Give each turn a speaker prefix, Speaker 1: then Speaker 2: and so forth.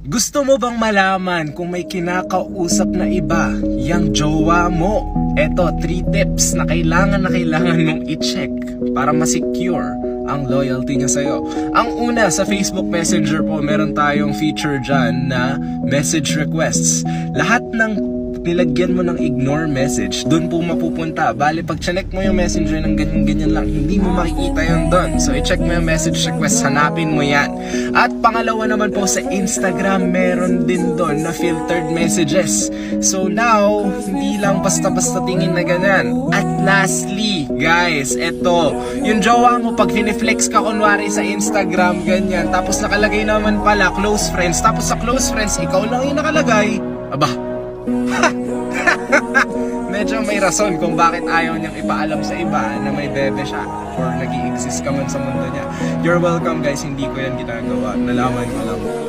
Speaker 1: Gusto mo bang malaman kung may kinakausap na iba yang jowa mo? Eto, 3 tips na kailangan mong i-check para ma-secure ang loyalty niya sa'yo. Ang una, sa Facebook Messenger po, meron tayong feature dyan na message requests. Lahat ng nilagyan mo ng ignore message, doon po mapupunta. Bale, pag check mo yung messenger ng ganyan-ganyan lang, hindi mo makikita yun doon. So, i-check mo yung message request, hanapin mo yan. At pangalawa naman po, sa Instagram, meron din doon na filtered messages. So, now, hindi lang basta-basta tingin na ganyan. At lastly, guys, eto, yung jowa mo, pag finiflex ka kunwari sa Instagram, ganyan, tapos nakalagay naman pala, close friends, tapos sa close friends, ikaw lang yung nakalagay, aba, medyo may rason kung bakit ayaw niyang ipaalam sa iba na may bebe siya or nag-i-exist ka man sa mundo niya. You're welcome guys, hindi ko yan ginagawa. Nalaman ko lang.